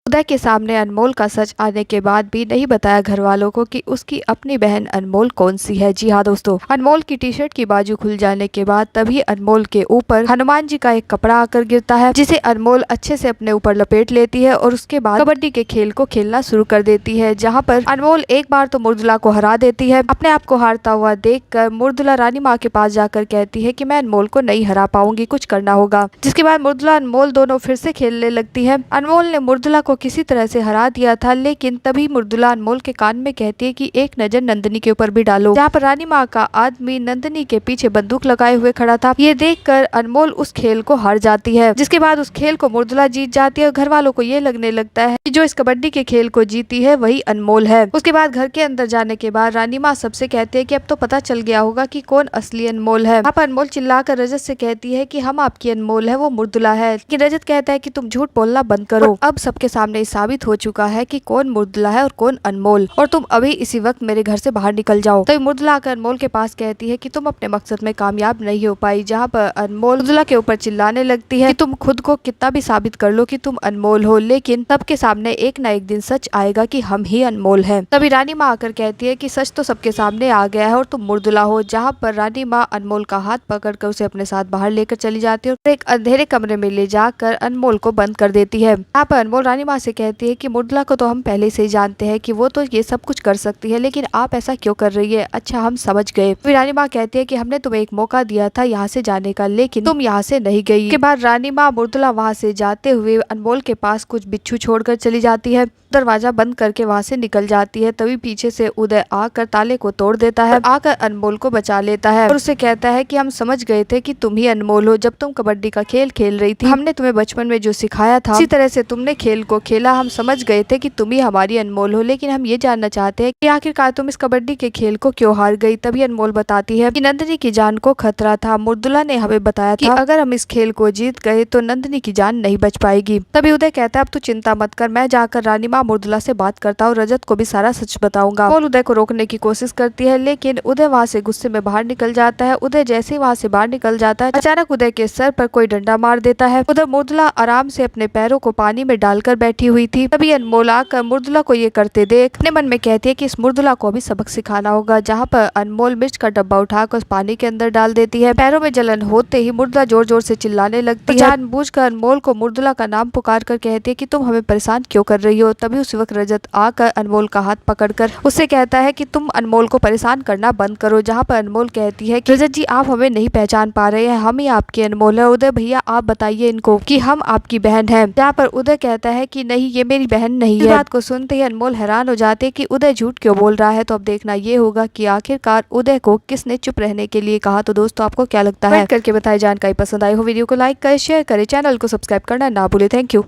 उदय के सामने अनमोल का सच आने के बाद भी नहीं बताया घर वालों को कि उसकी अपनी बहन अनमोल कौन सी है। जी हाँ दोस्तों, अनमोल की टी शर्ट की बाजू खुल जाने के बाद तभी अनमोल के ऊपर हनुमान जी का एक कपड़ा आकर गिरता है, जिसे अनमोल अच्छे से अपने ऊपर लपेट लेती है और उसके बाद कबड्डी के खेल को खेलना शुरू कर देती है, जहाँ पर अनमोल एक बार तो मुर्दुला को हरा देती है। अपने आप को हारता हुआ देखकर मुर्दुला रानी माँ के पास जाकर कहती है कि मैं अनमोल को नहीं हरा पाऊंगी, कुछ करना होगा। जिसके बाद मुर्दुला अनमोल दोनों फिर से खेलने लगती है। अनमोल ने मुर्दुला को किसी तरह से हरा दिया था, लेकिन तभी मुर्दुला अनमोल के कान में कहती है कि एक नजर नंदिनी के ऊपर भी डालो। जहाँ पर रानी माँ का आदमी नंदिनी के पीछे बंदूक लगाए हुए खड़ा था। ये देखकर अनमोल उस खेल को हार जाती है, जिसके बाद उस खेल को मुर्दुला जीत जाती है और घर वालों को ये लगने लगता है कि जो इस कबड्डी के खेल को जीती है वही अनमोल है। उसके बाद घर के अंदर जाने के बाद रानी माँ सबसे कहती है कि अब तो पता चल गया होगा कि कौन असली अनमोल है। आप अनमोल चिल्लाकर रजत से कहती है कि हम आपकी अनमोल है, वो मुर्दुला है। लेकिन रजत कहता है कि तुम झूठ बोलना बंद करो, अब सबके सामने साबित हो चुका है कि कौन मुर्दुला है और कौन अनमोल, और तुम अभी इसी वक्त मेरे घर से बाहर निकल जाओ। तो मुर्दुला आकर अनमोल के पास कहती है कि तुम अपने मकसद में कामयाब नहीं हो पाई। जहाँ पर अनमोल मुर्दुला के ऊपर चिल्लाने लगती है कि तुम खुद को कितना भी साबित कर लो कि तुम अनमोल हो, लेकिन सबके सामने एक ना एक दिन सच आएगा कि हम ही अनमोल हैं। तभी रानी माँ आकर कहती है कि सच तो सबके सामने आ गया है और तुम मुर्दुला हो। जहाँ पर रानी माँ अनमोल का हाथ पकड़कर उसे अपने साथ बाहर लेकर चली जाती है और एक अंधेरे कमरे में ले जाकर अनमोल को बंद कर देती है। यहाँ पर अनमोल रानी माँ से कहती है कि मुर्दुला को तो हम पहले से ही जानते हैं कि वो तो ये सब कुछ कर सकती है, लेकिन आप ऐसा क्यों कर रही है? अच्छा, हम समझ गए। फिर रानी माँ कहती है कि हमने तुम्हें एक मौका दिया था यहाँ से जाने का, लेकिन तुम यहाँ से नहीं गई। के बाद रानी माँ मुर्दुला वहाँ से जाते हुए अनमोल के पास कुछ बिच्छू छोड़कर चली जाती है। दरवाजा बंद करके वहाँ से निकल जाती है। तभी पीछे से उदय आकर ताले को तोड़ देता है, आकर अनमोल को बचा लेता है और उसे कहता है कि हम समझ गए थे कि तुम ही अनमोल हो। जब तुम कबड्डी का खेल खेल रही थी, हमने तुम्हें बचपन में जो सिखाया था इसी तरह से तुमने खेल को खेला। हम समझ गए थे कि तुम ही हमारी अनमोल हो, लेकिन हम ये जानना चाहते हैं कि आखिरकार तुम इस कबड्डी के खेल को क्यों हार गई। तभी अनमोल बताती है कि नंदिनी की जान को खतरा था। मुर्दुला ने हमें बताया था कि अगर हम इस खेल को जीत गए तो नंदिनी की जान नहीं बच पाएगी। तभी उदय कहता है अब तू चिंता मत कर, मैं जाकर रानी माँ मुर्दुला से बात करता हूँ, रजत को भी सारा सच बताऊंगा। अनमोल उदय को रोकने की कोशिश करती है, लेकिन उदय वहाँ से गुस्से में बाहर निकल जाता है। उदय जैसे ही वहाँ से बाहर निकल जाता है, अचानक उदय के सर पर कोई डंडा मार देता है। उधर मुर्दुला आराम से अपने पैरों को पानी में डालकर बैठी हुई थी। तभी अनमोल आकर मुर्दुला को ये करते देख अपने मन में कहती है कि इस मुर्दुला को भी सबक सिखाना होगा। जहाँ पर अनमोल मिर्च का डब्बा उठाकर उस पानी के अंदर डाल देती है। पैरों में जलन होते ही मुर्दुला जोर जोर से चिल्लाने लगती है। जानबूझकर अनमोल को मुर्दुला का नाम पुकार कर कहती है कि तुम हमें परेशान क्यों कर रही हो। तभी उस वक्त रजत आकर अनमोल का हाथ पकड़कर उससे कहता है कि तुम अनमोल को परेशान करना बंद करो। जहाँ पर अनमोल कहती है कि रजत जी आप हमें नहीं पहचान पा रहे हैं, हम ही आपके अनमोल है। उदय भैया आप बताइए इनको कि हम आपकी बहन है। जहाँ पर उदय कहता है कि नहीं, ये मेरी बहन नहीं है। इस बात को सुनते ही अनमोल हैरान हो जाते कि उदय झूठ क्यों बोल रहा है। तो अब देखना ये होगा कि आखिरकार उदय को किसने चुप रहने के लिए कहा। तो दोस्तों आपको क्या लगता है करके बताएं। जानकारी पसंद आई हो वीडियो को लाइक करें, शेयर करें, चैनल को सब्सक्राइब करना ना भूले। Thank you.